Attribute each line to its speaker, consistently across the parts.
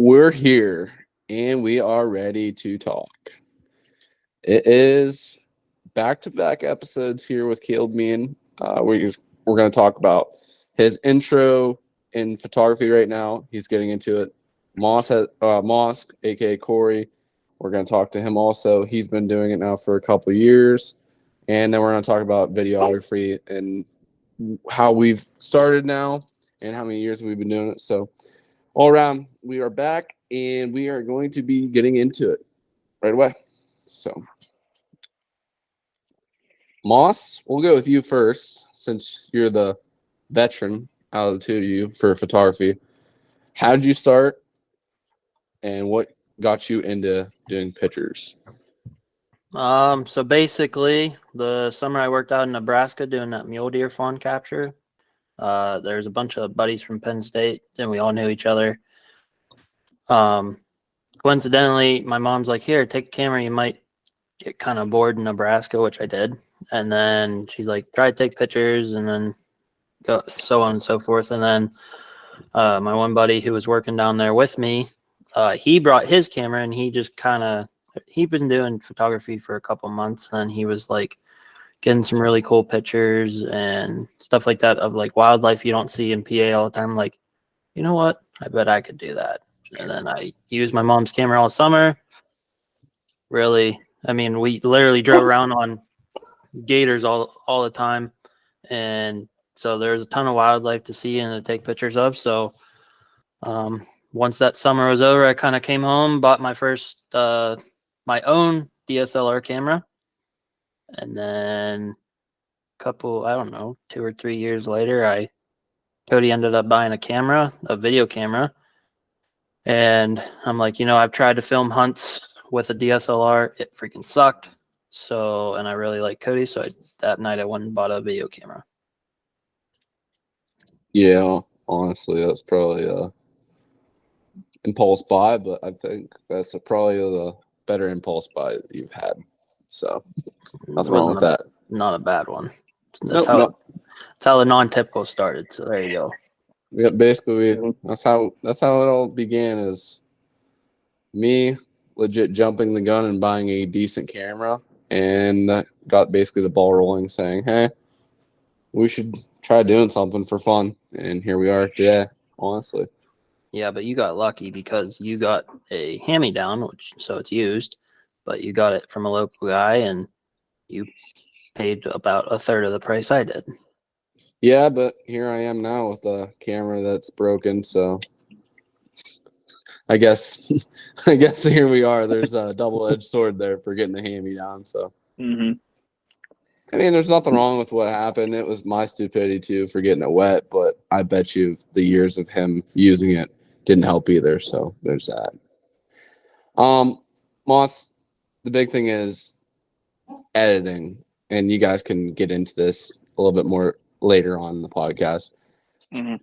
Speaker 1: We're here and we are ready to talk. It is back-to-back episodes here with Caleb Meighan. We're going to talk about his intro in photography right now. He's getting into it. Moss, aka Corey. We're going to talk to him also. He's been doing it now for a couple of years. And then we're going to talk about videography and how we've started now and how many years we've been doing it. So all around, we are back and we are going to be getting into it right away. So, Moss, we'll go with you first since you're the veteran out of the two of you for photography. How did you start and what got you into doing pictures?
Speaker 2: So basically, the summer I worked out in Nebraska doing that mule deer fawn capture, there's a bunch of buddies from Penn State, and we all knew each other. Coincidentally, my mom's like, "Here, take a camera. You might get kind of bored in Nebraska," which I did. And then she's like, "Try to take pictures," and then go so on and so forth. And then my one buddy who was working down there with me, he brought his camera, and he just he'd been doing photography for a couple months, and he was like getting some really cool pictures and stuff like that of like wildlife you don't see in PA all the time. Like, you know what? I bet I could do that. And then I used my mom's camera all summer. Really, I mean, we literally drove around on gators all the time, and so there's a ton of wildlife to see and to take pictures of. So once that summer was over, I kind of came home, bought my first my own DSLR camera, and then I don't know, 2 or 3 years later, Cody ended up buying a video camera, and I'm like, I've tried to film hunts with a DSLR, it freaking sucked. So, and I really like Cody, so that night I went and bought a video camera.
Speaker 1: Yeah, honestly, that's probably a impulse buy, but I think that's probably the better impulse buy that you've had. So nothing wrong with that.
Speaker 2: Not a bad one.
Speaker 1: That's
Speaker 2: how the non-typical started. So there you go.
Speaker 1: Yeah, basically, that's how it all began. Is me legit jumping the gun and buying a decent camera, and that got basically the ball rolling, saying, "Hey, we should try doing something for fun." And here we are today. Honestly.
Speaker 2: Yeah, but you got lucky because you got a hand-me-down, so it's used, but you got it from a local guy, and you paid about a third of the price I did.
Speaker 1: Yeah, but here I am now with a camera that's broken, so I guess here we are. There's a double-edged sword there for getting the hand-me-down. So, I mean, there's nothing wrong with what happened. It was my stupidity too for getting it wet, but I bet you the years of him using it didn't help either. So there's that. Moss, the big thing is editing, and you guys can get into this a little bit more later on in the podcast. We'll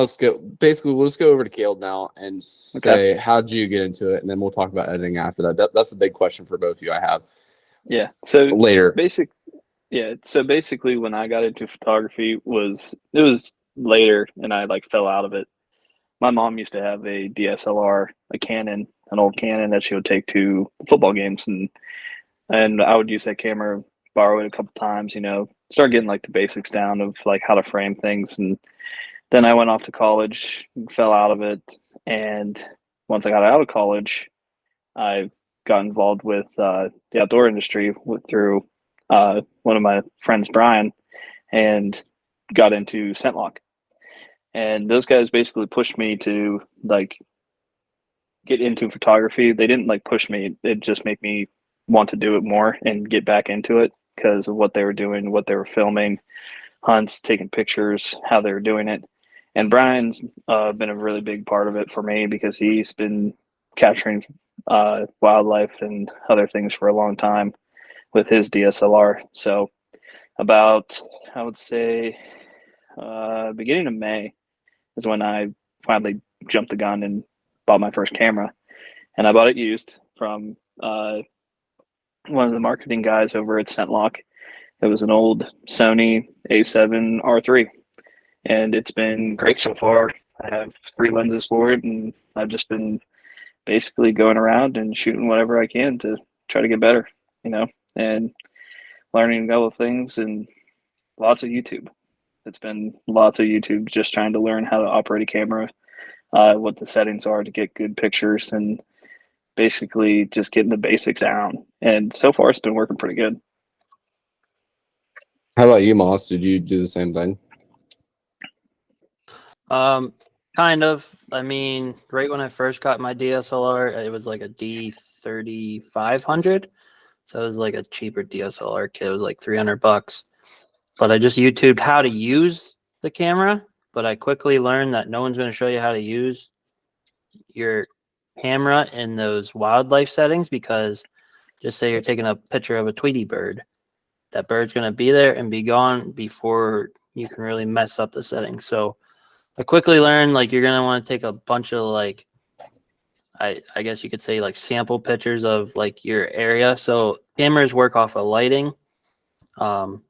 Speaker 1: just go over to Caleb now and say, how did you get into it? And then we'll talk about editing after that. That's the big question for both of you I have.
Speaker 3: Yeah. So
Speaker 1: later.
Speaker 3: So basically when I got into photography it was later and I fell out of it. My mom used to have a DSLR, an old Canon that she would take to football games, and I would use that camera, borrow it a couple times, start getting the basics down of how to frame things. And then I went off to college and fell out of it. And once I got out of college, I got involved with the outdoor industry through one of my friends, Brian, and got into scent lock. And those guys basically pushed me to get into photography. They didn't push me. It just made me want to do it more and get back into it because of what they were doing, what they were filming, hunts, taking pictures, how they were doing it. And Brian's been a really big part of it for me because he's been capturing wildlife and other things for a long time with his DSLR. So about, I would say, beginning of May is when I finally jumped the gun and bought my first camera. And I bought it used from one of the marketing guys over at ScentLock. It was an old Sony A7 R3, and it's been great so far. I have 3 lenses for it, and I've just been basically going around and shooting whatever I can to try to get better, and learning other things, and lots of YouTube. It's been lots of YouTube just trying to learn how to operate a camera, what the settings are to get good pictures, and basically just getting the basics down. And so far, it's been working pretty good.
Speaker 1: How about you, Moss? Did you do the same thing?
Speaker 2: Kind of. I mean, right when I first got my DSLR, it was like a D3500. So it was like a cheaper DSLR kit. It was like $300. But I just YouTubed how to use the camera. But I quickly learned that no one's going to show you how to use your camera in those wildlife settings, because just say you're taking a picture of a Tweety bird. That bird's going to be there and be gone before you can really mess up the settings. So I quickly learned, like, you're going to want to take a bunch of, like, I guess you could say, like, sample pictures of, like, your area. So cameras work off of lighting. And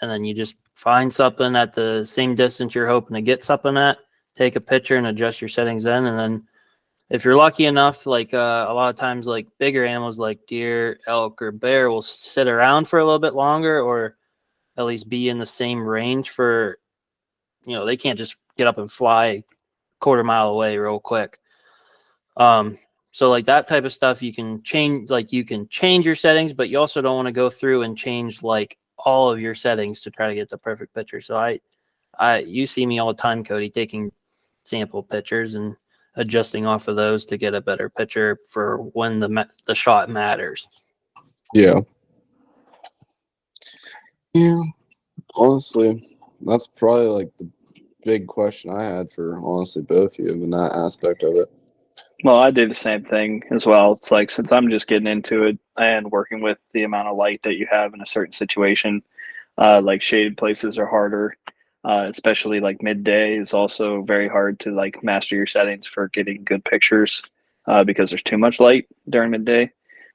Speaker 2: then you just find something at the same distance you're hoping to get something at, take a picture and adjust your settings then. And then if you're lucky enough, like, a lot of times, like, bigger animals like deer, elk, or bear will sit around for a little bit longer, or at least be in the same range for, they can't just get up and fly a quarter mile away real quick. So like that type of stuff, you can change your settings, but you also don't want to go through and change like all of your settings to try to get the perfect picture. So you see me all the time, Cody, taking sample pictures and adjusting off of those to get a better picture for when the shot matters.
Speaker 1: Yeah. Yeah. Honestly, that's probably like the big question I had for honestly both of you in that aspect of it.
Speaker 3: Well, I do the same thing as well. It's like, since I'm just getting into it and working with the amount of light that you have in a certain situation, like shaded places are harder, especially like midday is also very hard to like master your settings for getting good pictures, because there's too much light during midday.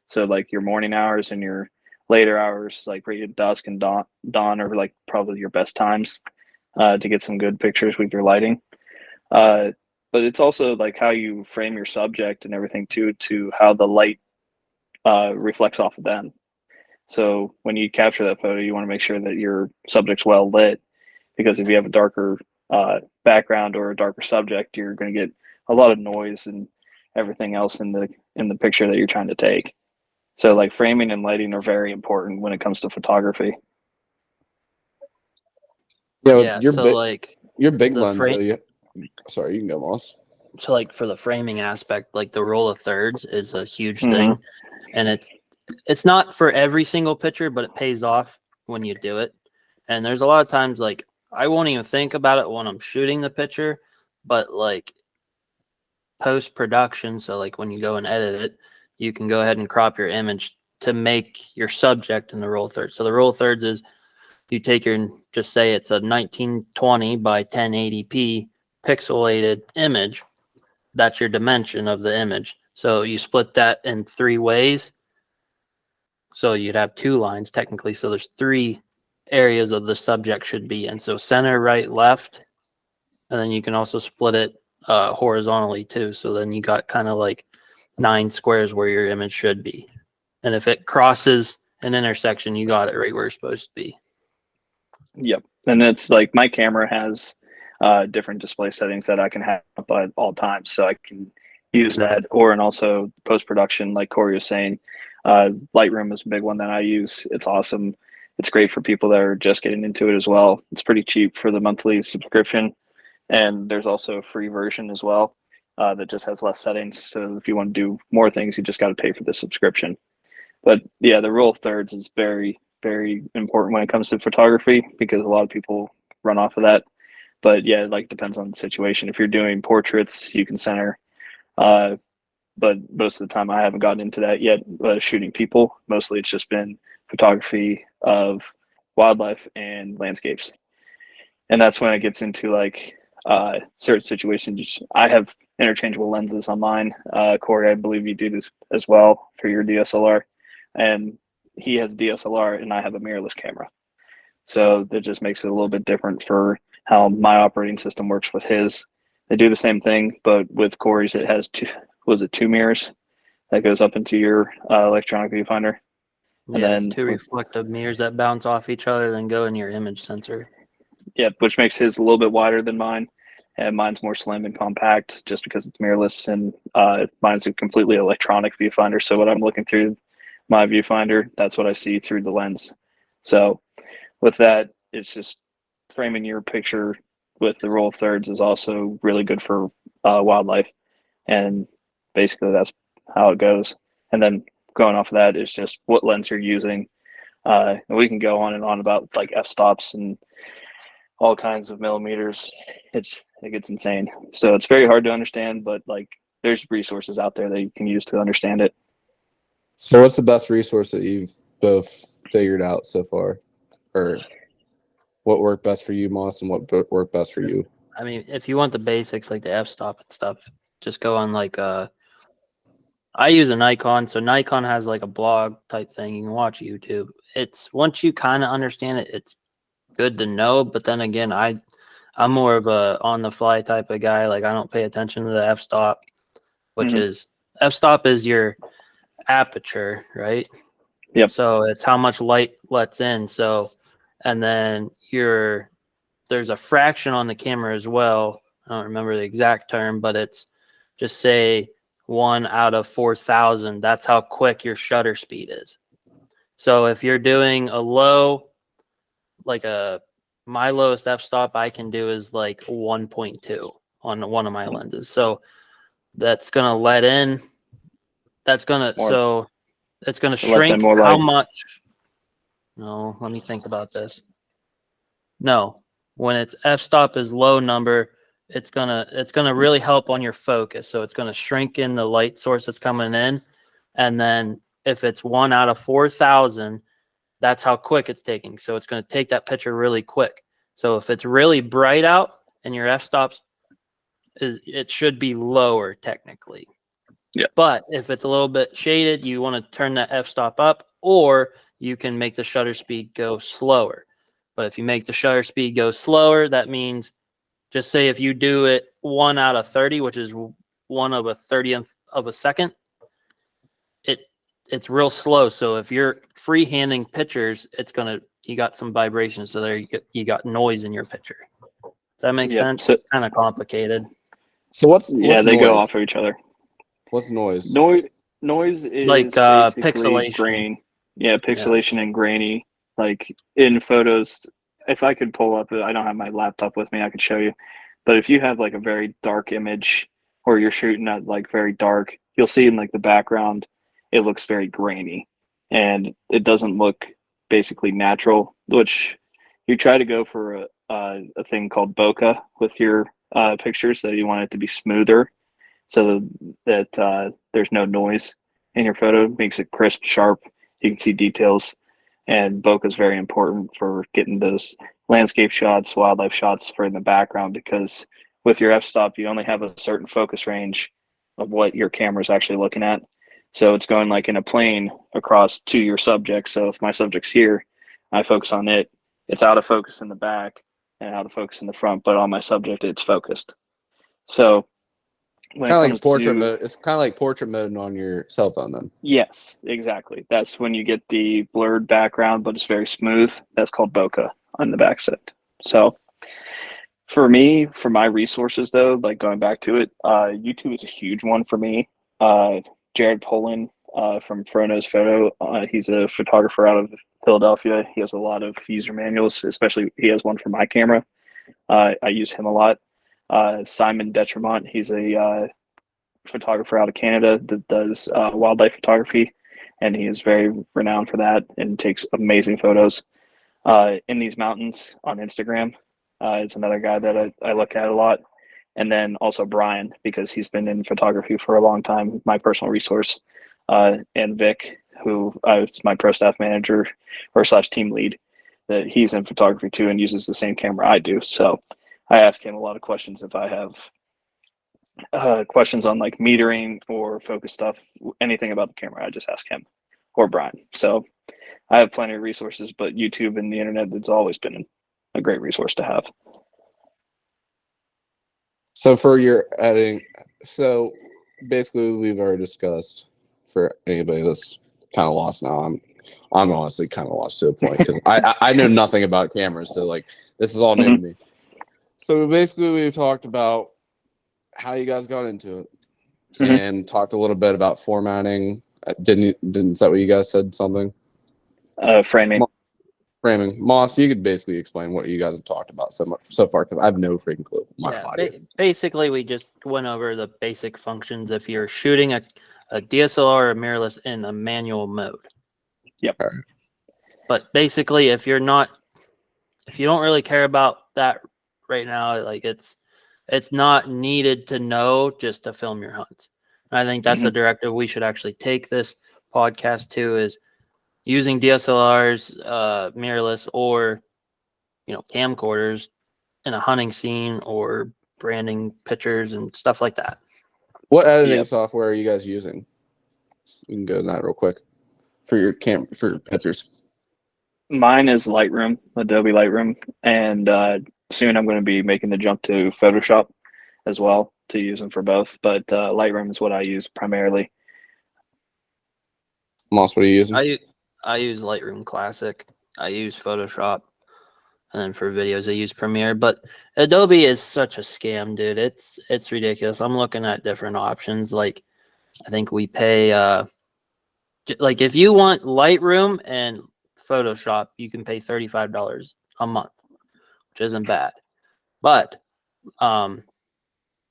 Speaker 3: So like your morning hours and your later hours, like right at dusk and dawn are like probably your best times to get some good pictures with your lighting. Uh, but it's also like how you frame your subject and everything too, to how the light reflects off of them. So when you capture that photo, you want to make sure that your subject's well lit, because if you have a darker background or a darker subject, you're going to get a lot of noise and everything else in the picture that you're trying to take. So like framing and lighting are very important when it comes to photography.
Speaker 1: Yeah,
Speaker 2: Yeah. So like
Speaker 1: your big
Speaker 2: the
Speaker 1: lens
Speaker 2: frame.
Speaker 1: though. Sorry, you can go, Moss.
Speaker 2: So like for the framing aspect, like the rule of thirds is a huge
Speaker 3: Mm-hmm.
Speaker 2: thing, and it's not for every single picture, but it pays off when you do it. And there's a lot of times like I won't even think about it when I'm shooting the picture, but like post production, so like when you go and edit it, you can go ahead and crop your image to make your subject in the rule of thirds. So the rule of thirds is you take your, just say it's a 1920 by 1080p pixelated image. That's your dimension of the image. So you split that in 3 ways. So you'd have 2 lines technically. So there's 3 areas of the subject should be in. So center, right, left. And then you can also split it horizontally too. So then you got kind of like 9 squares where your image should be. And if it crosses an intersection, you got it right where it's supposed to be.
Speaker 3: Yep. And it's like my camera has different display settings that I can have up at all times. So I can use that, and also post production, like Corey was saying. Lightroom is a big one that I use. It's awesome. It's great for people that are just getting into it as well. It's pretty cheap for the monthly subscription. And there's also a free version as well that just has less settings. So if you want to do more things, you just got to pay for the subscription. But yeah, the rule of thirds is very, very important when it comes to photography, because a lot of people run off of that. But yeah, it like depends on the situation. If you're doing portraits, you can center. But most of the time, I haven't gotten into that yet. Shooting people, mostly it's just been photography of wildlife and landscapes, and that's when it gets into like certain situations. I have interchangeable lenses on mine. Corey, I believe you do this as well for your DSLR, and he has DSLR and I have a mirrorless camera. So that just makes it a little bit different for how my operating system works with his. They do the same thing, but with Corey's, it has two mirrors that goes up into your electronic viewfinder, and
Speaker 2: Yeah, it's
Speaker 3: then
Speaker 2: two reflective mirrors that bounce off each other, then go in your image sensor.
Speaker 3: yeah, which makes his a little bit wider than mine, and mine's more slim and compact just because it's mirrorless, and mine's a completely electronic viewfinder. So when I'm looking through my viewfinder, that's what I see through the lens. So with that, it's just framing your picture with the rule of thirds is also really good for wildlife, and basically that's how it goes. And then going off of that is just what lens you're using. And we can go on and on about like f-stops and all kinds of millimeters. It gets insane. So it's very hard to understand, but like there's resources out there that you can use to understand it.
Speaker 1: So what's the best resource that you've both figured out so far? Or what worked best for you, Moss, and what worked best for you?
Speaker 2: I mean, if you want the basics like the f-stop and stuff, just go on like I use a Nikon, so Nikon has like a blog type thing. You can watch YouTube. It's once you kind of understand it, it's good to know. But then again, I'm more of a on the fly type of guy. Like I don't pay attention to the f-stop, which
Speaker 3: Mhm.
Speaker 2: is f-stop is your aperture, right?
Speaker 3: Yep.
Speaker 2: So it's how much light lets in. So, and then there's a fraction on the camera as well. I don't remember the exact term, but it's just say 1/4,000. That's how quick your shutter speed is. So if you're doing a low, like my lowest f-stop I can do is like 1.2 on one of my lenses. So that's gonna let in. That's gonna
Speaker 3: More
Speaker 2: so it's gonna
Speaker 3: lets in
Speaker 2: shrink
Speaker 3: more
Speaker 2: how
Speaker 3: light.
Speaker 2: much. No, let me think about this. No, when its f-stop is low number, it's gonna really help on your focus. So it's gonna shrink in the light source that's coming in, and then if it's 1/4,000, that's how quick it's taking. So it's gonna take that picture really quick. So if it's really bright out and your f-stops it should be lower technically.
Speaker 3: Yeah.
Speaker 2: But if it's a little bit shaded, you want to turn that f-stop up, or you can make the shutter speed go slower. But if you make the shutter speed go slower, that means just say if you do it 1/30, which is 1/30th of a second, it's real slow. So if you're freehanding pictures, you got some vibration. So there you got noise in your picture. Does that make
Speaker 3: Yep.
Speaker 2: sense?
Speaker 3: So
Speaker 2: It's kind of complicated.
Speaker 1: So what's
Speaker 3: yeah, they go
Speaker 1: noise?
Speaker 3: off of each other.
Speaker 1: What's noise?
Speaker 3: Noise
Speaker 2: Like
Speaker 3: is basically
Speaker 2: pixelation.
Speaker 3: grain. Yeah,
Speaker 2: Yeah.
Speaker 3: pixelation and grainy. Like in photos, if I could pull up, I don't have my laptop with me, I could show you. But if you have like a very dark image or you're shooting at like very dark, you'll see in like the background, it looks very grainy and it doesn't look basically natural, which you try to go for a thing called bokeh with your pictures that you want it to be smoother so that there's no noise in your photo. It makes it crisp, sharp. You can see details, and bokeh is very important for getting those landscape shots, wildlife shots for in the background because with your f-stop, you only have a certain focus range of what your camera is actually looking at. So it's going like in a plane across to your subject. So if my subject's here, I focus on it. It's out of focus in the back and out of focus in the front, but on my subject, it's focused. So when it
Speaker 1: Kind of like
Speaker 3: comes
Speaker 1: portrait
Speaker 3: to
Speaker 1: mode. It's kind of like portrait mode on your cell phone then.
Speaker 3: yes, exactly. That's when you get the blurred background, but it's very smooth. That's called bokeh on the backside. So for me, for my resources though, like going back to it, YouTube is a huge one for me. Jared Polin from Frono's Photo, he's a photographer out of Philadelphia. He has a lot of user manuals, especially he has one for my camera. I use him a lot. Simon Detremont, he's a photographer out of Canada that does wildlife photography, and he is very renowned for that and takes amazing photos. In these mountains on Instagram is another guy that I look at a lot, and then also Brian because he's been in photography for a long time. My personal resource, and Vic, who is my pro staff manager or slash team lead, that he's in photography too and uses the same camera I do. So I ask him a lot of questions if I have questions on like metering or focus stuff, anything about the camera, I just ask him or Brian. So I have plenty of resources, but YouTube and the internet, it's always been a great resource to have.
Speaker 1: So for your editing, so basically we've already discussed. For anybody that's kind of lost now, I'm honestly kind of lost to a point because I know nothing about cameras, so like this is all new to
Speaker 3: Mhm.
Speaker 1: me. So basically we've talked about how you guys got into it
Speaker 3: Mhm.
Speaker 1: and talked a little bit about formatting. Didn't is that what you guys said something?
Speaker 3: Framing.
Speaker 1: Framing. Moss, you could basically explain what you guys have talked about so far because I have no freaking clue. My
Speaker 2: Yeah,
Speaker 1: audio.
Speaker 2: basically we just went over the basic functions if you're shooting a DSLR or mirrorless in a manual mode.
Speaker 3: Yep.
Speaker 2: But basically, if you don't really care about that right now, like it's not needed to know just to film your hunts. And I think that's a
Speaker 3: Mhm.
Speaker 2: directive we should actually take this podcast to is using DSLRs, mirrorless, or camcorders in a hunting scene or branding pictures and stuff like that.
Speaker 1: What editing
Speaker 3: Yep.
Speaker 1: software are you guys using? We can go to that real quick for your for your pictures.
Speaker 3: Mine is Lightroom, Adobe Lightroom, and soon I'm going to be making the jump to Photoshop as well to use them for both. But Lightroom is what I use primarily.
Speaker 1: Moss, what are you using?
Speaker 2: I use Lightroom Classic. I use Photoshop, and then for videos I use Premiere. But Adobe is such a scam, dude. It's ridiculous. I'm looking at different options. Like I think we pay like if you want Lightroom and Photoshop, you can pay $35 a month, which isn't bad. But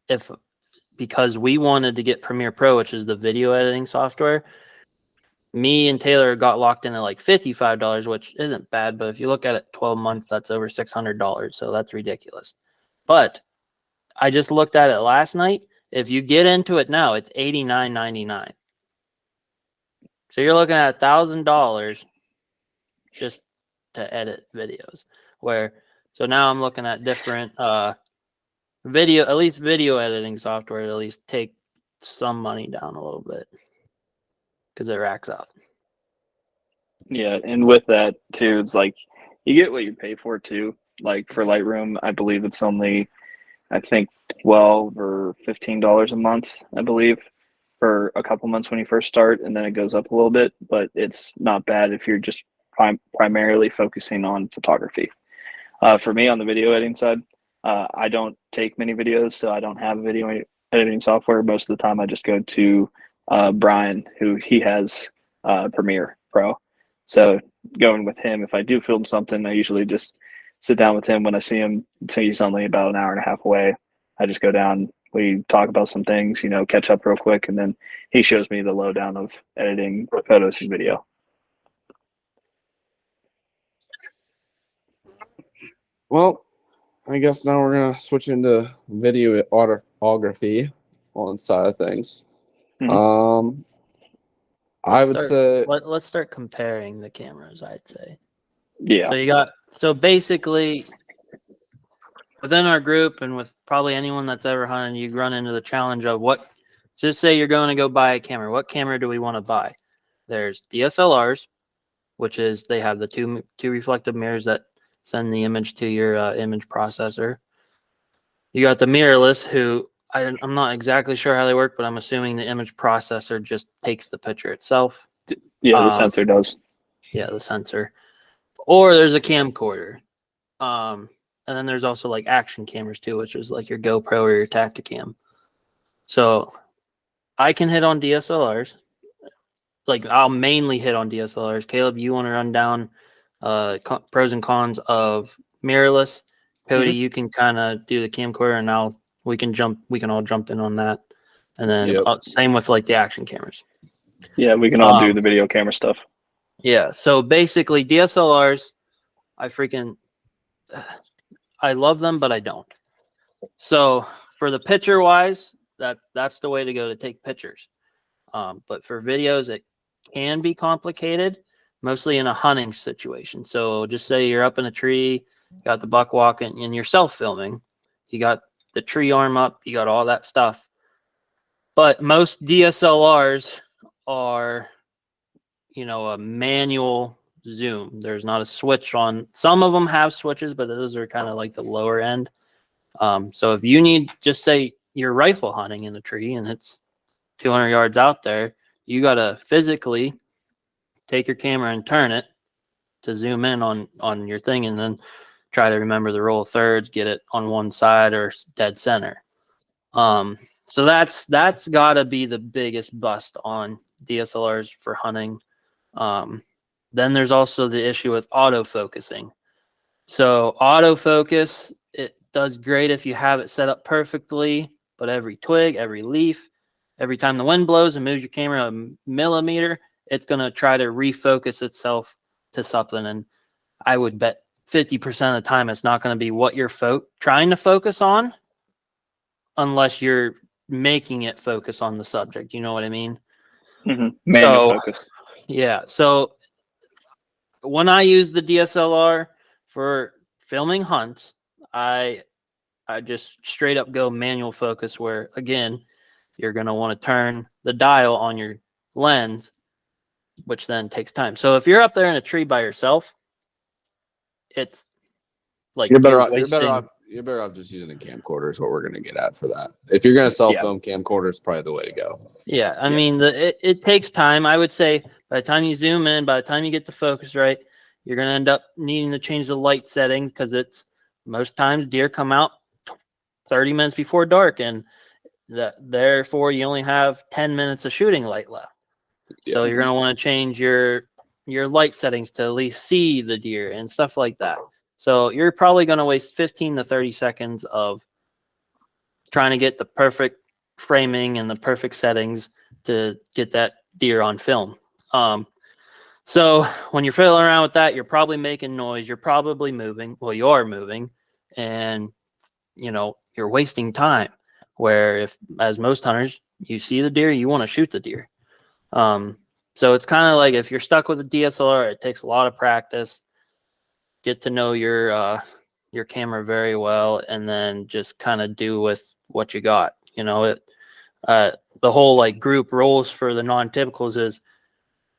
Speaker 2: if because we wanted to get Premiere Pro, which is the video editing software, me and Taylor got locked in at like $55, which isn't bad. But if you look at it 12 months, that's over $600. So that's ridiculous. But I just looked at it last night. If you get into it now, it's $89.99. So you're looking at $1,000 just to edit videos. So now I'm looking at different video, at least video editing software to at least take some money down a little bit because it racks up.
Speaker 3: Yeah, and with that too, it's like you get what you pay for too. Like for Lightroom, I believe it's only I think $12 or $15 a month, I believe, for a couple months when you first start, and then it goes up a little bit. But it's not bad if you're just primarily focusing on photography. For me, on the video editing side, I don't take many videos, so I don't have video editing software. Most of the time, I just go to Brian, who he has Premiere Pro. So going with him, if I do film something, I usually just sit down with him when I see him. Say he's only about an hour and a half away. I just go down. We talk about some things, catch up real quick, and then he shows me the lowdown of editing photos and video.
Speaker 1: Well, I guess now we're gonna switch into videography on side of things.
Speaker 3: Mhm.
Speaker 1: I would say
Speaker 2: Let's start comparing the cameras, I'd say.
Speaker 3: Yeah.
Speaker 2: So basically within our group and with probably anyone that's ever hunted, you run into the challenge of just say you're going to go buy a camera. What camera do we want to buy? There's DSLRs, which is they have the two reflective mirrors that send the image to your image processor. You got the mirrorless, who I'm not exactly sure how they work, but I'm assuming the image processor just takes the picture itself.
Speaker 3: Yeah, the
Speaker 2: Um,
Speaker 3: sensor does.
Speaker 2: yeah, the sensor. Or there's a camcorder. And then there's also like action cameras too, which is like your GoPro or your Tacticam. So I can hit on DSLRs. Like I'll mainly hit on DSLRs. Caleb, you want to run down pros and cons of mirrorless? Cody,
Speaker 3: Mhm.
Speaker 2: you can kind of do the camcorder, and we can all jump in on that. And then
Speaker 1: yep.
Speaker 2: same with like the action cameras.
Speaker 3: Yeah, we can all do the video camera stuff.
Speaker 2: Yeah. So basically, DSLRs, I love them, but I don't. So for the picture wise, that's the way to go to take pictures. But for videos, it can be complicated, mostly in a hunting situation. So just say you're up in a tree, got the buck walking, and you're self filming. You got the tree arm up, you got all that stuff. But most DSLRs are, a manual zoom. There's not a switch on. Some of them have switches, but those are kind of like the lower end. So if you need, just say you're rifle hunting in a tree and it's 200 yards out there, you got to physically take your camera and turn it to zoom in on your thing, and then try to remember the rule of thirds, get it on one side or dead center. So that's got to be the biggest bust on DSLRs for hunting. Then there's also the issue with autofocusing. So autofocus, it does great if you have it set up perfectly, but every twig, every leaf, every time the wind blows and moves your camera a millimeter, it's going to try to refocus itself to something. And I would bet 50% of the time it's not going to be what you're trying to focus on, unless you're making it focus on the subject. You know what I mean?
Speaker 3: Manual focus.
Speaker 2: Yeah. So when I use the DSLR for filming hunts, I just straight up go manual focus, where again, you're going to want to turn the dial on your lens, which then takes time. So if you're up there in a tree by yourself, it's like
Speaker 1: You're better
Speaker 2: wasting.
Speaker 1: off. You're better off just using a camcorder. Is what we're going to get at for that. If you're going to self film, camcorder is probably the way to go.
Speaker 2: Yeah, I mean, it takes time. I would say by the time you zoom in, by the time you get the focus right, you're going to end up needing to change the light settings, because it's most times deer come out 30 minutes before dark, and therefore you only have 10 minutes of shooting light left. So you're going to want to change your light settings to at least see the deer and stuff like that. So you're probably going to waste 15 to 30 seconds of trying to get the perfect framing and the perfect settings to get that deer on film. So when you're fiddling around with that, you're probably making noise. You're probably moving. Well, you are moving, and you're wasting time. Where if, as most hunters, you see the deer, you want to shoot the deer. So it's kind of like, if you're stuck with a DSLR, it takes a lot of practice. Get to know your camera very well, and then just kind of do with what you got. The whole like group roles for the non-typicals is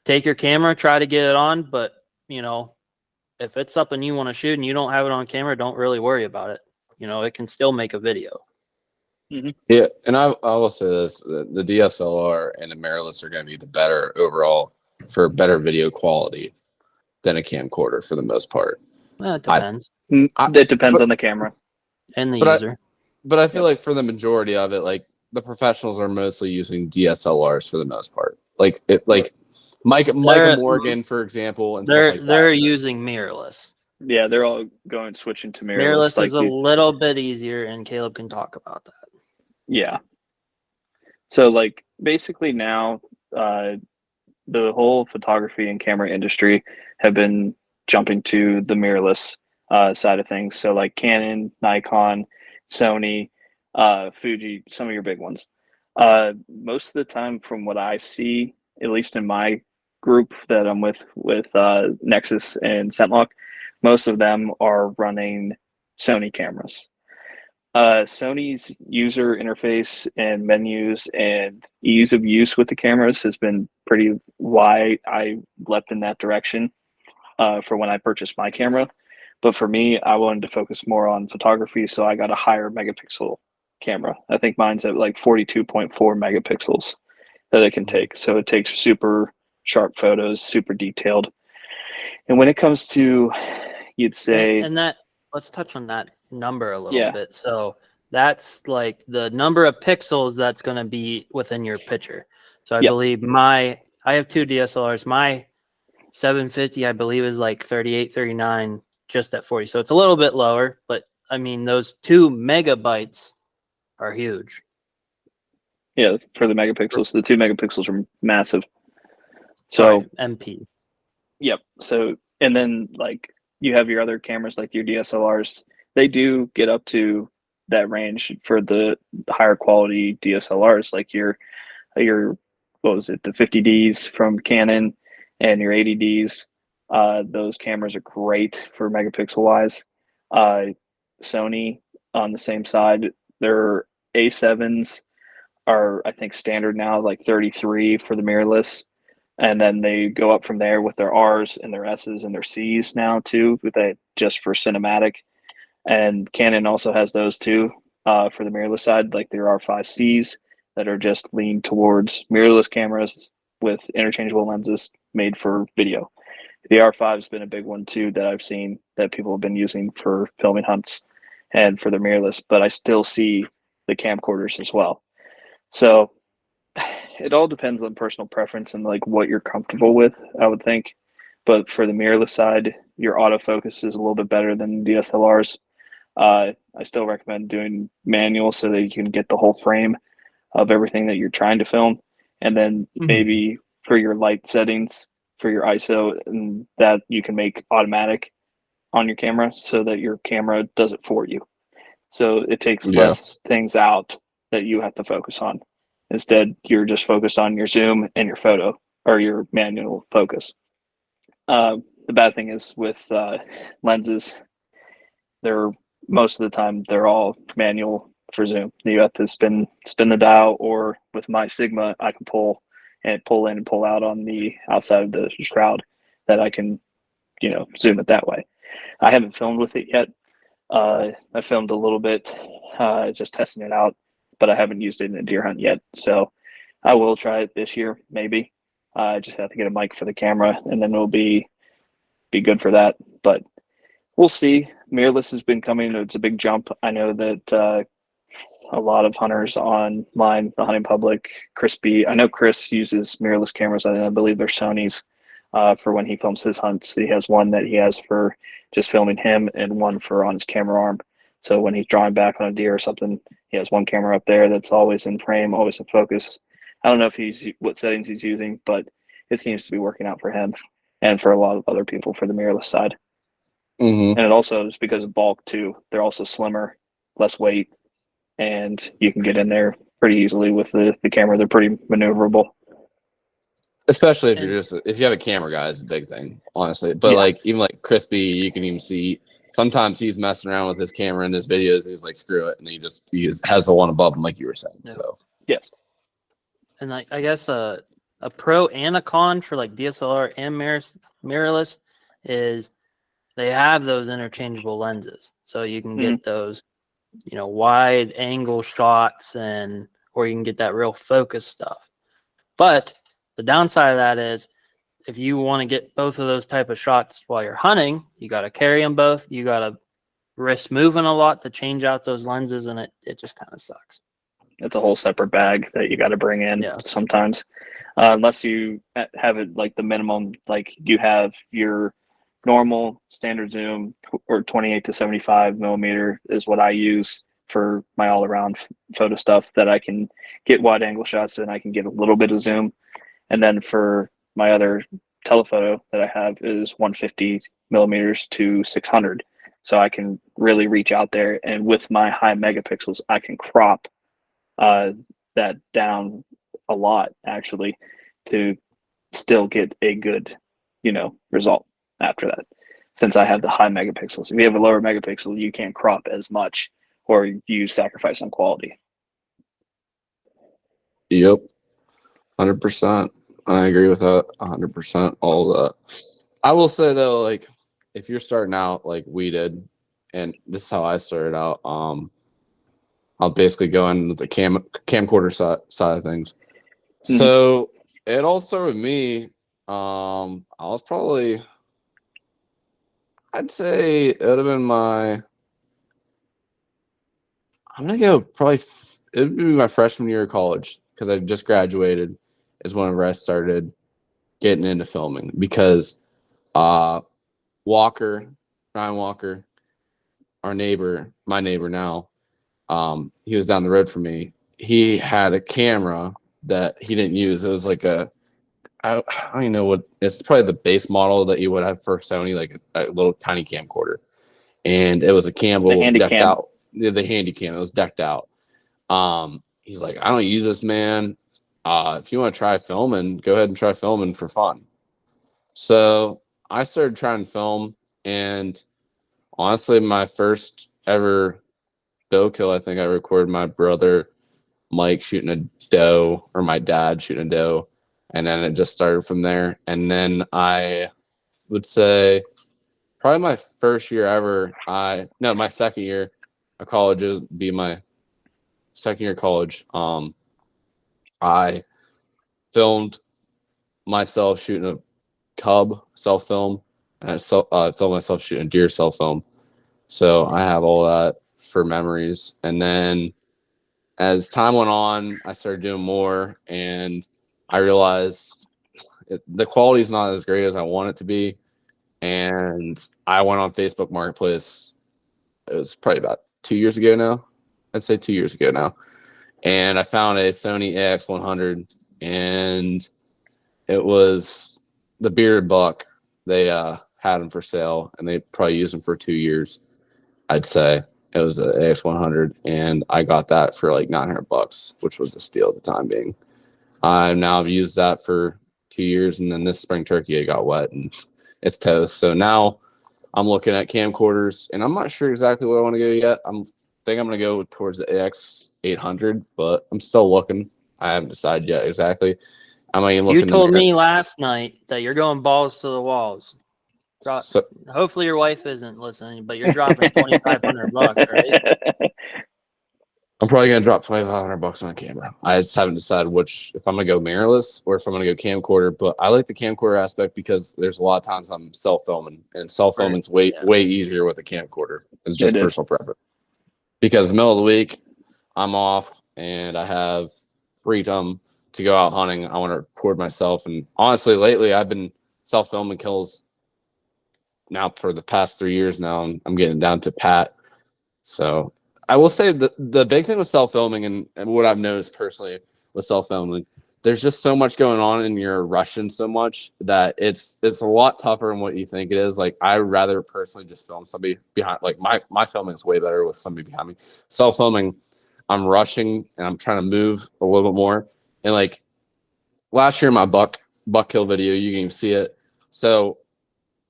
Speaker 2: take your camera, try to get it on, but if it's something you want to shoot and you don't have it on camera, don't really worry about it. It can still make a video.
Speaker 1: Yeah, and I will say this: the DSLR and the mirrorless are going to be the better overall for better video quality than a camcorder for the most part.
Speaker 2: Well, it depends.
Speaker 3: It depends on the camera
Speaker 2: and the user.
Speaker 1: But I feel like for the majority of it, like the professionals are mostly using DSLRs for the most part. Like Micah Morgan, for example, and stuff like that.
Speaker 2: They're using mirrorless.
Speaker 3: Yeah, they're all switching to mirrorless.
Speaker 2: Mirrorless is a little bit easier, and Caleb can talk about that.
Speaker 3: Yeah. So like basically now, the whole photography and camera industry have been jumping to the mirrorless side of things. So like Canon, Nikon, Sony, Fuji, some of your big ones. Most of the time, from what I see, at least in my group that I'm with Nexus and Scentlock, most of them are running Sony cameras. Sony's user interface and menus and ease of use with the cameras has been pretty why I leapt in that direction for when I purchased my camera. But for me, I wanted to focus more on photography, so I got a higher megapixel camera. I think mine's at like 42.4 megapixels that it can take. So it takes super sharp photos, super detailed. And when it comes to, you'd say...
Speaker 2: And that, let's touch on that number a little bit. So that's like the number of pixels that's going to be within your picture. So I believe I have two DSLRs. My 750, I believe, is like 38, 39, just at 40. So it's a little bit lower, but I mean, those 2 megabytes are huge.
Speaker 3: Yeah, for the megapixels, the 2 megapixels are massive.
Speaker 2: So MP.
Speaker 3: Yep. So, and then like you have your other cameras, like your DSLRs, they do get up to that range for the higher quality DSLRs, like your what was it, the 50Ds from Canon and your 80Ds. Those cameras are great for megapixel wise. Sony on the same side, their A7s are, I think, standard now, like 33 for the mirrorless. And then they go up from there with their R's and their S's and their C's now too, with that just for cinematic. And Canon also has those too for the mirrorless side, like there are 5Cs that are just leaned towards mirrorless cameras with interchangeable lenses made for video. The R5 has been a big one too that I've seen that people have been using for filming hunts and for the mirrorless, but I still see the camcorders as well. So it all depends on personal preference and like what you're comfortable with, I would think. But for the mirrorless side, your autofocus is a little bit better than DSLRs. I still recommend doing manual so that you can get the whole frame of everything that you're trying to film. And then maybe for your light settings, for your ISO, and that you can make automatic on your camera so that your camera does it for you. So it takes
Speaker 1: Yeah.
Speaker 3: less things out that you have to focus on. Instead, you're just focused on your zoom and your photo or your manual focus. The bad thing is with lenses, they're most of the time they're all manual for zoom. You have to spin the dial, or with my Sigma, I can pull in and pull out on the outside of the shroud that I can, zoom it that way. I haven't filmed with it yet. I filmed a little bit, just testing it out, but I haven't used it in a deer hunt yet. So I will try it this year, maybe. I just have to get a mic for the camera, and then it'll be good for that. But we'll see. Mirrorless has been coming. It's a big jump. I know that a lot of hunters online, the hunting public, I know Chris uses mirrorless cameras. I believe they're Sony's for when he films his hunts. He has one that he has for just filming him and one for on his camera arm. So when he's drawing back on a deer or something, he has one camera up there that's always in frame, always in focus. I don't know if what settings he's using, but it seems to be working out for him and for a lot of other people for the mirrorless side.
Speaker 1: Mm-hmm.
Speaker 3: And it also is because of bulk too. They're also slimmer, less weight, and you can get in there pretty easily with the camera. They're pretty maneuverable.
Speaker 1: Especially if you have a camera guy, it's a big thing, honestly. But
Speaker 3: Yeah.
Speaker 1: like even like Crispy, you can even see sometimes he's messing around with his camera in his videos and he's like, screw it, and he just has the one above him, like you were saying.
Speaker 2: Yeah.
Speaker 1: So
Speaker 3: Yes.
Speaker 2: And like I guess a pro and a con for like DSLR and mirrorless is they have those interchangeable lenses, so you can get those, wide angle shots or you can get that real focus stuff. But the downside of that is if you want to get both of those type of shots while you're hunting, you got to carry them both. You got to risk moving a lot to change out those lenses, and it just kind of sucks.
Speaker 3: It's a whole separate bag that you got to bring in sometimes, unless you have it like the minimum, like you have your normal standard zoom or 28 to 75 millimeter is what I use for my all around photo stuff, that I can get wide angle shots and I can get a little bit of zoom. And then for my other telephoto that I have is 150 millimeters to 600. So I can really reach out there, and with my high megapixels, I can crop that down a lot actually to still get a good, result after that. Since I have the high megapixels, if you have a lower megapixel, you can't crop as much, or you sacrifice on quality.
Speaker 1: Yep, 100%. I agree with that 100%. All that. I will say though, like if you're starting out like we did, and this is how I started out, I'll basically go in with the camcorder side of things. So it all started with me. I was probably, I'd say it would have been I'm gonna go probably it would be my freshman year of college, because I just graduated is whenever I started getting into filming, because Ryan Walker, my neighbor now, he was down the road from me. He had a camera that he didn't use. It was like I don't even know what, it's probably the base model that you would have for Sony, like a little tiny camcorder. And it was a Campbell decked out. The handy cam, it was decked out. He's like, I don't use this, man. If you want to try filming, go ahead and try filming for fun. So I started trying to film, and honestly, my first ever bow kill, I think I recorded my brother Mike shooting a doe, or my dad shooting a doe, and then it just started from there. And then I would say probably my first year ever. My second year of college, it would be my second year of college. I filmed myself shooting a cub self film, and I filmed myself shooting a deer self film. So I have all that for memories. And then as time went on, I started doing more, and I realized the quality is not as great as I want it to be. And I went on Facebook Marketplace. It was probably about 2 years ago now. I'd say 2 years ago now. And I found a Sony AX100, and it was the bearded buck. They had them for sale, and they probably used them for 2 years. I'd say it was an AX100, and I got that for like $900, which was a steal at the time being. I now have used that for 2 years, and then this spring turkey it got wet and it's toast. So now I'm looking at camcorders, and I'm not sure exactly where I want to go yet. I'm going to go towards the AX800, but I'm still looking. I haven't decided yet exactly. I might even look
Speaker 2: You
Speaker 1: in the
Speaker 2: told
Speaker 1: mirror.
Speaker 2: me last night that you're going balls to the walls.
Speaker 1: So,
Speaker 2: Hopefully your wife isn't listening, but you're dropping $2,500, right?
Speaker 1: I'm probably gonna drop $2,500 on a camera. I just haven't decided if I'm gonna go mirrorless or if I'm gonna go camcorder. But I like the camcorder aspect because there's a lot of times I'm self filming, and self filming's way easier with a camcorder. It's just personal preference. Because the middle of the week, I'm off and I have freedom to go out hunting. I want to record myself, and honestly, lately I've been self filming kills now for the past 3 years now, and I'm getting down to pat. So I will say the big thing with self filming and what I've noticed personally with self filming, there's just so much going on and you're rushing so much that it's a lot tougher than what you think it is. Like I rather personally just film somebody behind. Like my filming is way better with somebody behind me. Self filming, I'm rushing and I'm trying to move a little bit more. And like last year, my buck kill video, you can even see it. So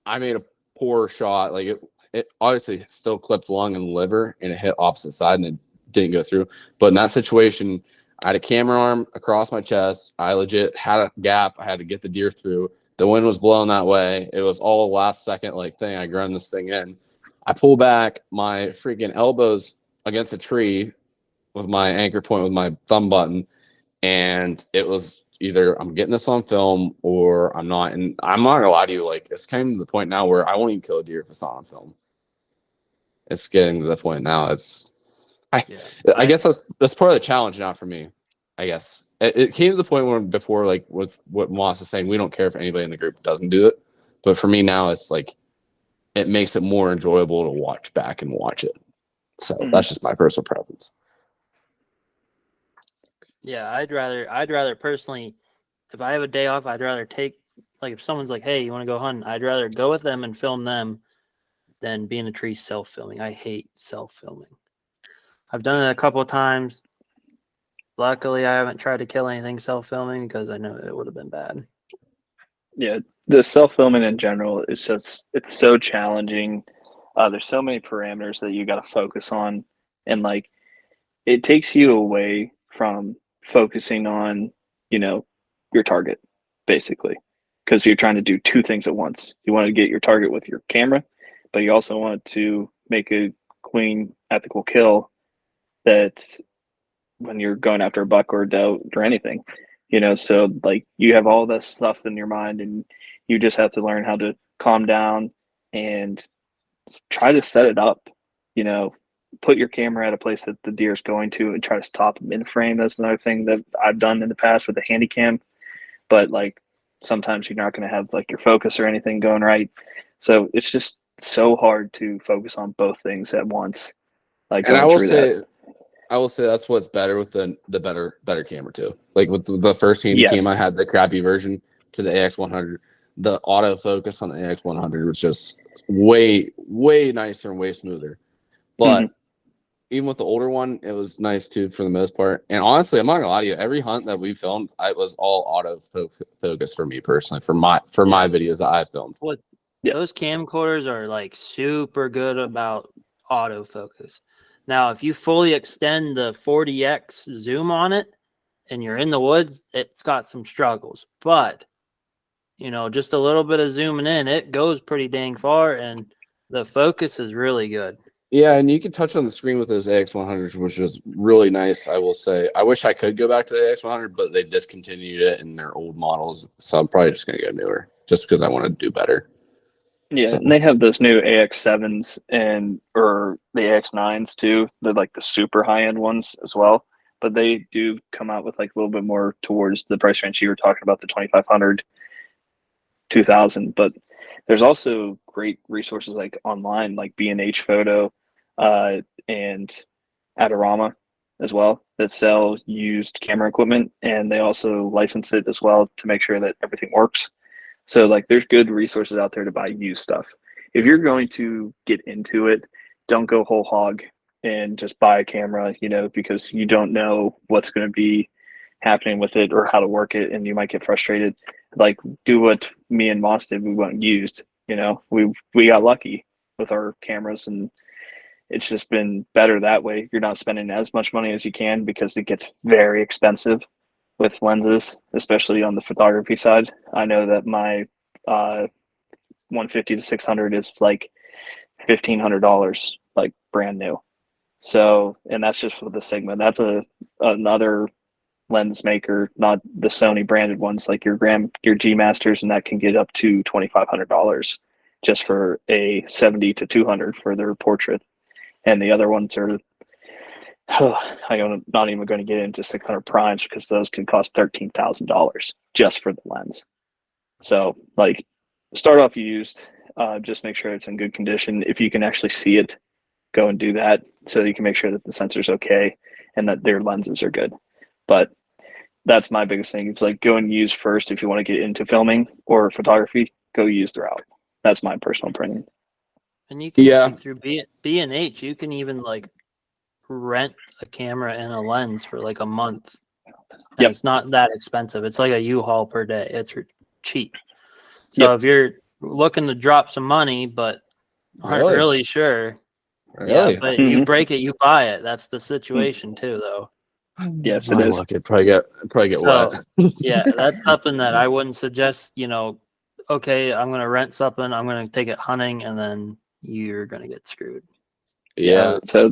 Speaker 1: I made a poor shot. Like it obviously still clipped lung and liver, and it hit opposite side and it didn't go through. But in that situation, I had a camera arm across my chest. I legit had a gap. I had to get the deer through. The wind was blowing that way. It was all last second like thing. I grunned this thing in. I pull back my freaking elbows against a tree with my anchor point with my thumb button, and it was either I'm getting this on film or I'm not. And I'm not gonna lie to you, like it's came to the point now where I won't even kill a deer if it's not on film. It's getting to the point now. I guess that's part of the challenge now for me. I guess it came to the point where before, like with what Moss is saying, we don't care if anybody in the group doesn't do it. But for me now, it's like it makes it more enjoyable to watch back and watch it. So that's just my personal preference.
Speaker 2: Yeah, I'd rather personally, if I have a day off, I'd rather take, like if someone's like, hey, you want to go hunting, I'd rather go with them and film them than be in a tree self-filming. I hate self-filming. I've done it a couple of times. Luckily, I haven't tried to kill anything self-filming because I know it would have been bad.
Speaker 3: Yeah, the self-filming in general is it's so challenging. There's so many parameters that you got to focus on, and like it takes you away from focusing on, your target, basically, because you're trying to do two things at once. You want to get your target with your camera, but you also want to make a clean, ethical kill that when you're going after a buck or a doe or anything, so like you have all this stuff in your mind and you just have to learn how to calm down and try to set it up, put your camera at a place that the deer is going to and try to stop them in frame. That's another thing that I've done in the past with the handy cam, but like sometimes you're not going to have like your focus or anything going right. So it's just so hard to focus on both things at once. Like,
Speaker 1: and I will say that's what's better with the better camera too. Like with the first handy cam, I had the crappy version to the AX100. The autofocus on the AX100 was just way nicer and way smoother. But even with the older one, it was nice too for the most part. And honestly, I'm not gonna lie to you. Every hunt that we filmed, it was all autofocus for me personally. For my videos that I filmed.
Speaker 2: Those camcorders are like super good about autofocus. Now, if you fully extend the 40x zoom on it and you're in the woods, it's got some struggles. But, just a little bit of zooming in, it goes pretty dang far. And The focus is really good.
Speaker 1: Yeah, and you can touch on the screen with those AX100s, which was really nice. I will say, I wish I could go back to the AX100, but they discontinued it in their old models, so I'm probably just gonna go newer, just because I want to do better.
Speaker 3: Yeah,
Speaker 1: So
Speaker 3: and they have those new AX7s and or the AX9s too. They're like the super high end ones as well. But they do come out with like a little bit more towards the price range you were talking about, the 2500, 2000. But there's also great resources like online, like B&H Photo, and Adorama as well, that sell used camera equipment, and they also license it as well to make sure that everything works. So like there's good resources out there to buy used stuff. If you're going to get into it, don't go whole hog and just buy a camera, because you don't know what's going to be happening with it or how to work it, and you might get frustrated. Like do what me and Moss did. We went used. We got lucky with our cameras, and it's just been better that way. You're not spending as much money as you can because it gets very expensive with lenses, especially on the photography side. I know that my 150 to 600 is like $1,500, like brand new. So, and that's just for the Sigma. That's another lens maker, not the Sony branded ones like your G Masters, and that can get up to $2,500 just for a 70 to 200 for their portrait. And the other ones are, I'm not even going to get into 600 primes because those can cost $13,000 just for the lens. So, like, start off used. Just make sure it's in good condition. If you can actually see it, go and do that so that you can make sure that the sensor's okay and that their lenses are good. But that's my biggest thing. It's like go and use first if you want to get into filming or photography. Go use the route. That's my personal opinion.
Speaker 2: And you can
Speaker 1: yeah,
Speaker 2: like through B&H, you can even like rent a camera and a lens for like a month. And
Speaker 3: Yep.
Speaker 2: It's not that expensive. It's like a U-Haul per day. It's cheap. So if you're looking to drop some money but aren't really sure,
Speaker 1: really,
Speaker 2: yeah, but you break it, you buy it. That's the situation too, though.
Speaker 3: Yes, it
Speaker 1: My
Speaker 3: is.
Speaker 1: luck, it'd probably get
Speaker 2: So
Speaker 1: wet.
Speaker 2: yeah, that's something that I wouldn't suggest. Okay, I'm gonna rent something. I'm gonna take it hunting, and then you're gonna get screwed.
Speaker 1: Yeah.
Speaker 3: So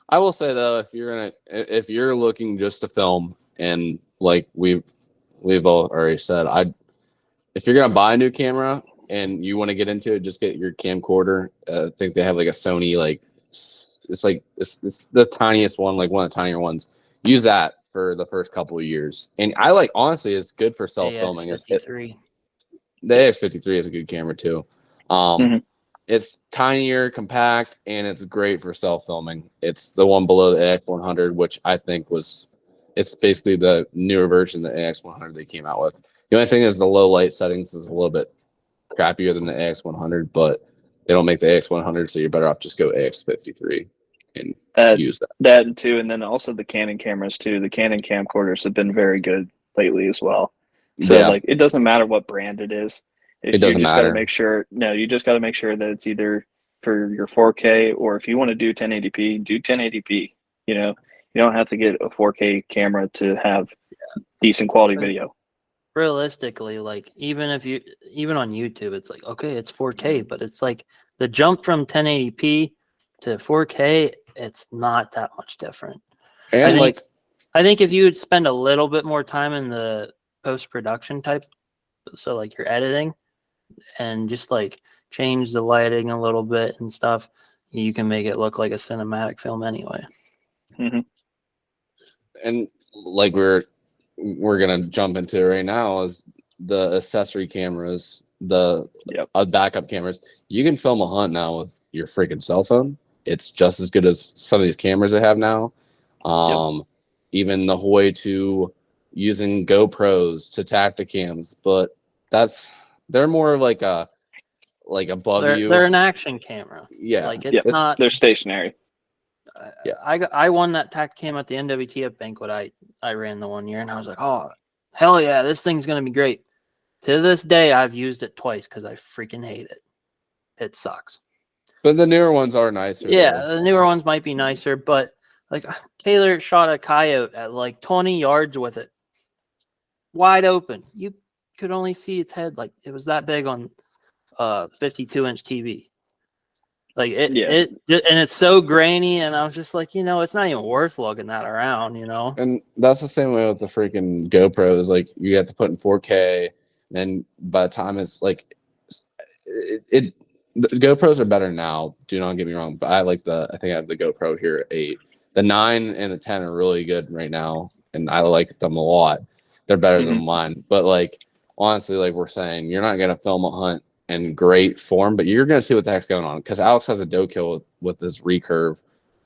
Speaker 1: I will say though, if you're looking just to film, and like we've all already said, if you're gonna buy a new camera and you want to get into it, just get your camcorder. I think they have like a Sony, like it's the tiniest one, like one of the tinier ones. Use that for the first couple of years, and I like honestly, it's good for self filming.
Speaker 2: AX53.
Speaker 1: The AX53 is a good camera too.
Speaker 3: Mhm.
Speaker 1: It's tinier, compact, and it's great for self filming. It's the one below the AX100, which I think it's basically the newer version of the AX100 they came out with. The only thing is the low light settings is a little bit crappier than the AX100, but they don't make the AX100, so you're better off just go AX53 and use that.
Speaker 3: That too, and then also the Canon cameras too. The Canon camcorders have been very good lately as well. So
Speaker 1: Yeah,
Speaker 3: like, it doesn't matter what brand it is.
Speaker 1: it
Speaker 3: You
Speaker 1: doesn't
Speaker 3: just got to
Speaker 1: matter.
Speaker 3: make sure. No, you just got to make sure that it's either for your 4K, or if you want to do 1080p, do 1080p. You don't have to get a 4K camera to have decent quality video.
Speaker 2: Realistically, like even on YouTube, it's like okay, it's 4K, but it's like the jump from 1080p to 4K, it's not that much different.
Speaker 1: And
Speaker 2: I think if you would spend a little bit more time in the post-production type, so like you're editing and just like change the lighting a little bit and stuff, you can make it look like a cinematic film anyway.
Speaker 3: Mm-hmm.
Speaker 1: and like we're gonna jump into it right now is the accessory cameras, the backup cameras. You can film a hunt now with your freaking cell phone. It's just as good as some of these cameras they have now. Even the way to using GoPros to Tacticams, but they're more like above you.
Speaker 2: They're an action camera.
Speaker 1: Yeah,
Speaker 2: like it's not.
Speaker 3: They're stationary.
Speaker 1: Yeah.
Speaker 2: I won that Tacticam at the NWTF banquet. I ran the one year, and I was like, oh hell yeah, this thing's gonna be great. To this day, I've used it twice because I freaking hate it. It sucks.
Speaker 1: But the newer ones are nicer.
Speaker 2: Yeah,
Speaker 1: though.
Speaker 2: the newer ones might be nicer, but like Taylor shot a coyote at like 20 yards with it, wide open. You could only see its head, like it was that big on 52-inch TV. Like it,
Speaker 3: Yeah.
Speaker 2: and it's so grainy, and I was just like, it's not even worth lugging that around,
Speaker 1: And that's the same way with the freaking GoPros. Like you have to put in 4K, and by the time it's like, it the GoPros are better now. Do not get me wrong, but I think I have the GoPro here at 8. The 9 and the 10 are really good right now, and I like them a lot. They're better than mine. But like honestly, like we're saying, you're not gonna film a hunt in great form, but you're gonna see what the heck's going on. Because Alex has a doe kill with this recurve,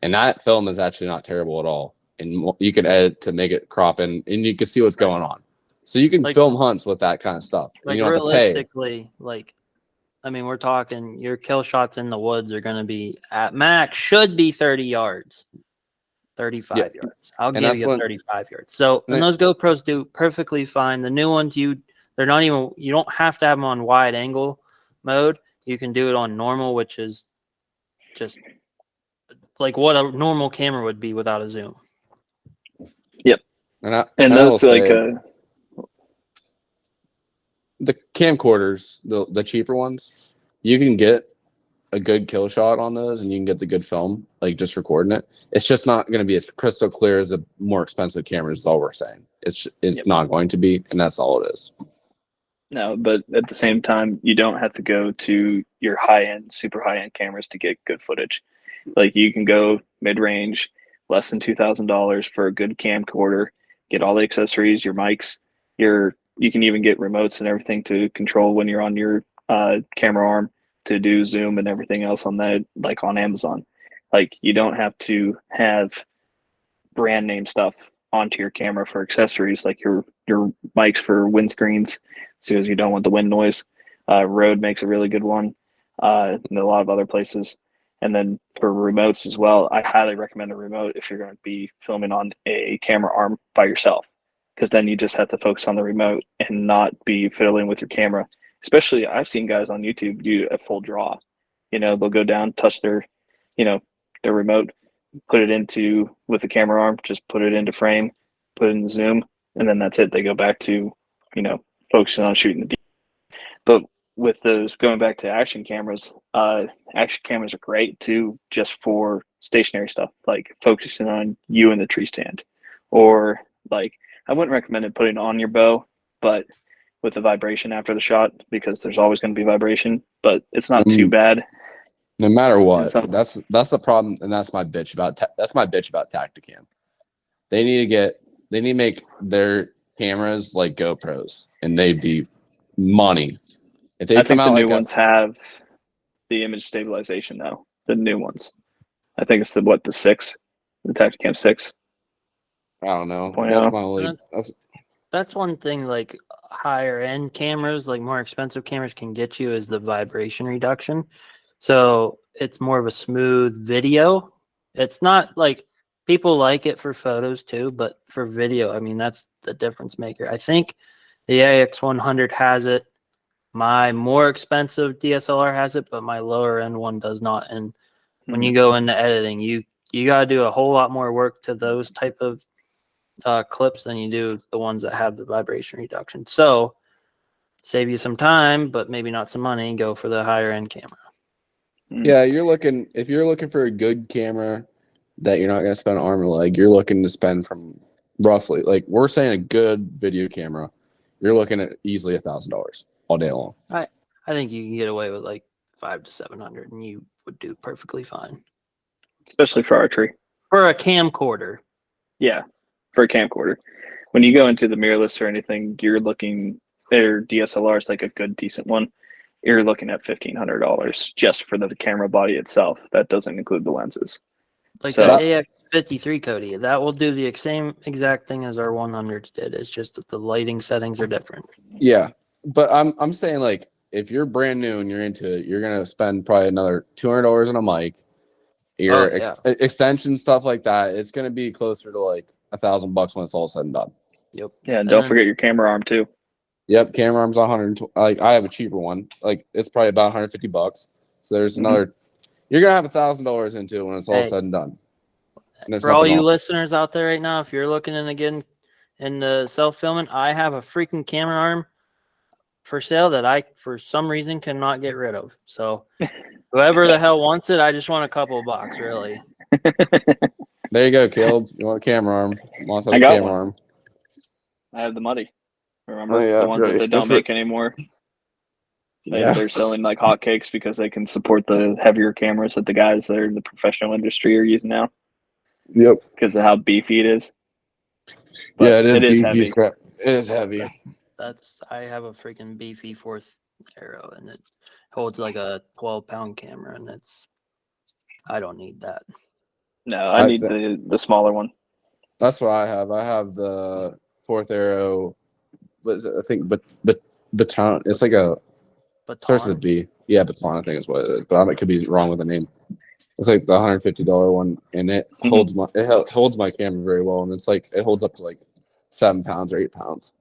Speaker 1: and that film is actually not terrible at all. And you can edit to make it crop in, and you can see what's going on. So you can
Speaker 2: like
Speaker 1: film hunts with that kind of stuff, and
Speaker 2: like
Speaker 1: you don't have to pay.
Speaker 2: realistically, like I mean, we're talking your kill shots in the woods are going to be at max should be 30 yards, 35 yards. I'll
Speaker 1: And
Speaker 2: give
Speaker 1: that's
Speaker 2: you
Speaker 1: when
Speaker 2: 35 yards. So,
Speaker 1: and
Speaker 2: and
Speaker 1: it,
Speaker 2: those GoPros do perfectly fine. The new ones, they're not even, you don't have to have them on wide angle mode. You can do it on normal, which is just like what a normal camera would be without a zoom.
Speaker 3: Yep.
Speaker 1: and I will
Speaker 3: those like
Speaker 1: say the camcorders, the cheaper ones, you can get a good kill shot on those, and you can get the good film, like just recording it. It's just not going to be as crystal clear as the more expensive cameras. Is all we're saying. It's
Speaker 3: Yep.
Speaker 1: not going to be, and that's all it is.
Speaker 3: no, but at the same time, you don't have to go to your high end, super high end cameras to get good footage. Like you can go mid range, less than $2,000 for a good camcorder. Get all the accessories, your mics, you can even get remotes and everything to control when you're on your camera arm to do zoom and everything else on that, like on Amazon. Like you don't have to have brand name stuff onto your camera for accessories, like your mics for windscreens, so you don't want the wind noise. Rode makes a really good one, and a lot of other places. And then for remotes as well, I highly recommend a remote if you're going to be filming on a camera arm by yourself, because then you just have to focus on the remote and not be fiddling with your camera. Especially, I've seen guys on YouTube do a full draw. They'll go down, touch their remote, put it into with the camera arm, just put it into frame, put it in the zoom, and then that's it. They go back to, focusing on shooting the deer. But with those going back to action cameras are great too, just for stationary stuff, like focusing on you in the tree stand. Or like I wouldn't recommend it putting on your bow, but with the vibration after the shot, because there's always going to be vibration, but it's not too bad.
Speaker 1: No matter what,
Speaker 3: some,
Speaker 1: that's the problem, and that's my bitch about Tacticam. They need to make their cameras like GoPros, and they'd be money if they
Speaker 3: I
Speaker 1: come
Speaker 3: think the
Speaker 1: out
Speaker 3: new
Speaker 1: like
Speaker 3: ones have the image stabilization though. The new ones, I think it's the 6, the Tacticam 6.
Speaker 1: I don't know.
Speaker 3: 0.0.
Speaker 1: That's my only.
Speaker 2: That's one thing, like higher end cameras, like more expensive cameras can get you, is the vibration reduction. So it's more of a smooth video. It's not like people like it for photos too, but for video, I mean, that's the difference maker. I think the AX100 has it. My more expensive DSLR has it, but my lower end one does not. And when you go into editing, you got to do a whole lot more work to those type of clips than you do the ones that have the vibration reduction. So save you some time, but maybe not some money. Go for the higher end camera.
Speaker 1: Yeah, if you're looking for a good camera that you're not going to spend arm and leg, you're looking to spend from roughly, like we're saying, a good video camera. You're looking at easily $1,000 all day long.
Speaker 2: I think you can get away with like $500 to $700, and you would do perfectly fine.
Speaker 3: Especially for archery.
Speaker 2: For a camcorder.
Speaker 3: Yeah, for a camcorder. When you go into the mirrorless or anything, you're looking, their DSLR is like a good, decent one. You're looking at $1,500 just for the camera body itself. That doesn't include the lenses.
Speaker 2: Like
Speaker 3: So-
Speaker 2: that AX53 Cody, that will do the same exact thing as our 100s did. It's just that the lighting settings are different.
Speaker 1: Yeah, but I'm saying, like, if you're brand new and you're into it, you're gonna spend probably another $200 on a mic. Your extension stuff like that, it's gonna be closer to like $1,000 when it's all said and done.
Speaker 2: Yep.
Speaker 3: Yeah, and don't forget your camera arm too.
Speaker 1: Yep, camera arm's 120. Like I have a cheaper one. Like it's probably about $150. So there's another. You're gonna have $1,000 into it when it's all said and done. And
Speaker 2: for all you listeners out there right now, if you're looking in again in the self filming, I have a freaking camera arm for sale that I, for some reason, cannot get rid of. So whoever the hell wants it, I just want a couple of bucks, really.
Speaker 1: There you go, Caleb. You want a camera arm? Moss has
Speaker 3: I
Speaker 1: a
Speaker 3: got
Speaker 1: camera
Speaker 3: one.
Speaker 1: arm.
Speaker 3: I have the money. Remember
Speaker 1: Oh, yeah,
Speaker 3: the ones that
Speaker 1: right.
Speaker 3: they don't make anymore?
Speaker 1: Yeah.
Speaker 3: They're selling like hotcakes because they can support the heavier cameras that the guys that are in the professional industry are using now
Speaker 1: Yep.
Speaker 3: because of how beefy it is. But
Speaker 1: Yeah, it is beefy
Speaker 3: heavy.
Speaker 1: scrap. It is heavy.
Speaker 2: I have a freaking beefy fourth arrow, and it holds like a 12-pound camera, and I don't need that.
Speaker 3: No, I need the smaller one.
Speaker 1: That's what I have. I have the fourth arrow. What is it? I think, but baton. It's like a starts with a
Speaker 2: Baton.
Speaker 1: B. Yeah, baton. I think is what it is. But I could be wrong with the name. It's like the $150 one, and it holds holds my camera very well, and it's like it holds up to like 7 pounds or 8 pounds.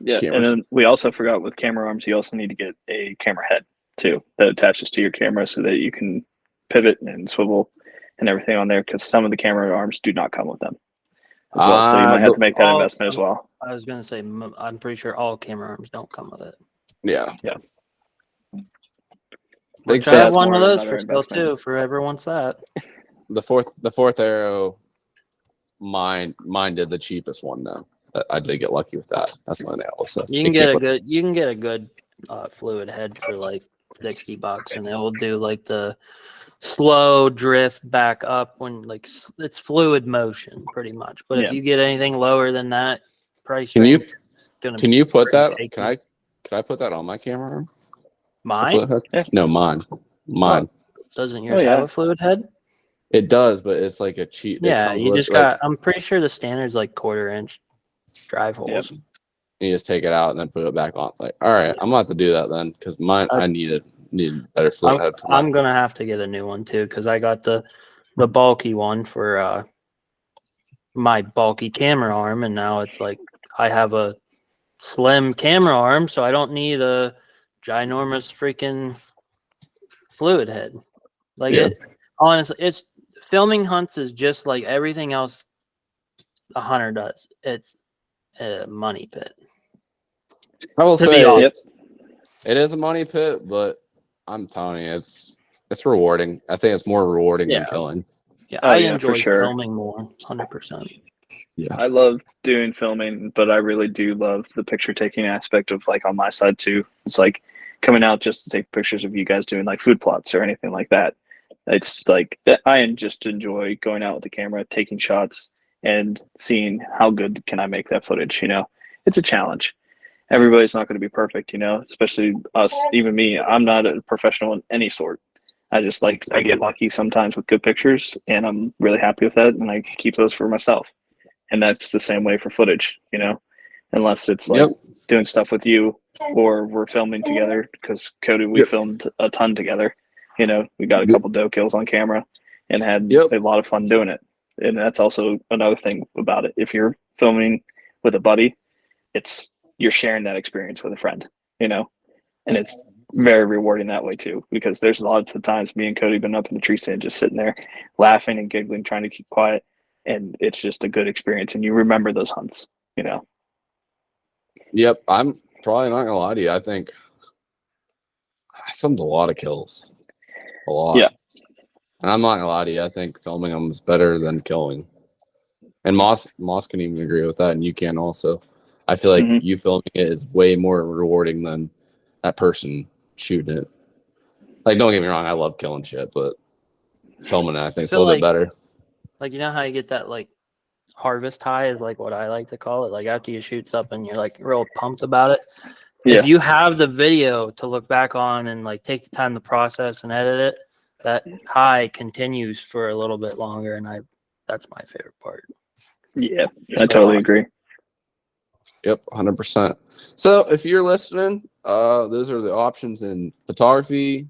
Speaker 3: Yeah,
Speaker 1: cameras.
Speaker 3: and then we also forgot with camera arms, you also need to get a camera head too that attaches to your camera so that you can pivot and swivel and everything on there because some of the camera arms do not come with them as well. So you might have to make that investment as well.
Speaker 2: I was gonna say I'm pretty sure all camera arms don't come with it.
Speaker 1: Yeah.
Speaker 2: Which I have one of those for sale too. For everyone wants that.
Speaker 1: The fourth arrow. Mine did the cheapest one though. I did get lucky with that. That's my nail. So
Speaker 2: you can get a good fluid head for like $60, and it will do like the slow drift back up when like it's fluid motion pretty much. But if you get anything lower than that price range,
Speaker 1: can you put that? Can I put that on my camera?
Speaker 2: Mine?
Speaker 1: Yeah. No, mine.
Speaker 2: Oh, doesn't yours have a fluid head?
Speaker 1: It does, but it's like a cheap.
Speaker 2: Yeah, you just got. I'm pretty sure the standard's like 1/4 inch drive holes.
Speaker 1: Yep. You just take it out and then put it back on. Like, all right, I'm gonna have to do that then because mine I need better fluid head.
Speaker 2: I'm gonna have to get a new one too because I got the bulky one for my bulky camera arm, and now it's like I have a slim camera arm, so I don't need a ginormous freaking fluid head. Like honestly, it's filming hunts is just like everything else a hunter does. It's a money pit.
Speaker 1: I will say it is a money pit, but I'm telling you, it's rewarding. I think it's more rewarding than killing.
Speaker 2: Yeah, I enjoy filming more, 100%.
Speaker 1: Yeah,
Speaker 3: I love doing filming, but I really do love the picture taking aspect of like on my side too. It's like coming out just to take pictures of you guys doing like food plots or anything like that. It's like I just enjoy going out with the camera, taking shots, and seeing how good can I make that footage. You know, it's a challenge. Everybody's not going to be perfect, you know, especially us, even me. I'm not a professional in any sort. I get lucky sometimes with good pictures, and I'm really happy with that, and I keep those for myself. And that's the same way for footage, you know, unless it's like doing stuff with you or we're filming together because Cody, we filmed a ton together. You know, we got a couple doe kills on camera and had a lot of fun doing it. And that's also another thing about it. If you're filming with a buddy, you're sharing that experience with a friend, you know, and it's very rewarding that way too, because there's lots of times me and Cody been up in the tree stand just sitting there laughing and giggling, trying to keep quiet. And it's just a good experience. And you remember those hunts, you know?
Speaker 1: Yep. I'm probably not going to lie to you. I think I filmed a lot of kills. A lot.
Speaker 3: Yeah.
Speaker 1: And I'm not going to lie to you. I think filming them is better than killing. And Moss can even agree with that. And you can also. I feel like you filming it is way more rewarding than that person shooting it. Like, don't get me wrong, I love killing shit, but filming it, I think, is a little bit better.
Speaker 2: Like, you know how you get that, like, harvest high is, like, what I like to call it? Like, after you shoot something, you're, like, real pumped about it. Yeah. If you have the video to look back on and, like, take the time to process and edit it, that high continues for a little bit longer, and that's my favorite part.
Speaker 3: Yeah, I totally agree.
Speaker 1: Yep, 100%. So if you're listening, those are the options in photography.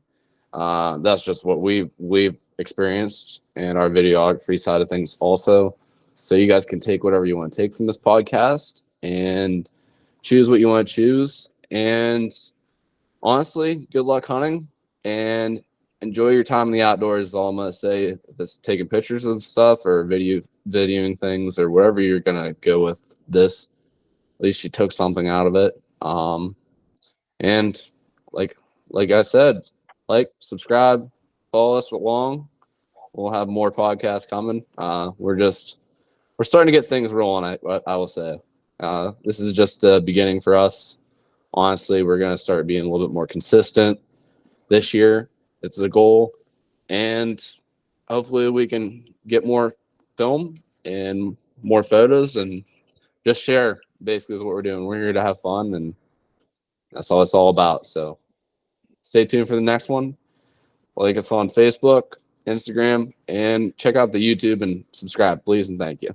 Speaker 1: That's just what we've experienced in our videography side of things also. So you guys can take whatever you want to take from this podcast and choose what you want to choose. And honestly, good luck hunting and enjoy your time in the outdoors is all I'm going to say. If it's taking pictures of stuff or videoing things or whatever you're going to go with this, at least you took something out of it. And like I said, subscribe, follow us along. We'll have more podcasts coming. We're starting to get things rolling. I will say, this is just the beginning for us. Honestly, we're gonna start being a little bit more consistent this year. It's the goal, and hopefully we can get more film and more photos and just share basically what we're doing. We're here to have fun, and that's all it's all about. So stay tuned for the next one. Like us on Facebook, Instagram, and check out the YouTube and subscribe, please, and thank you.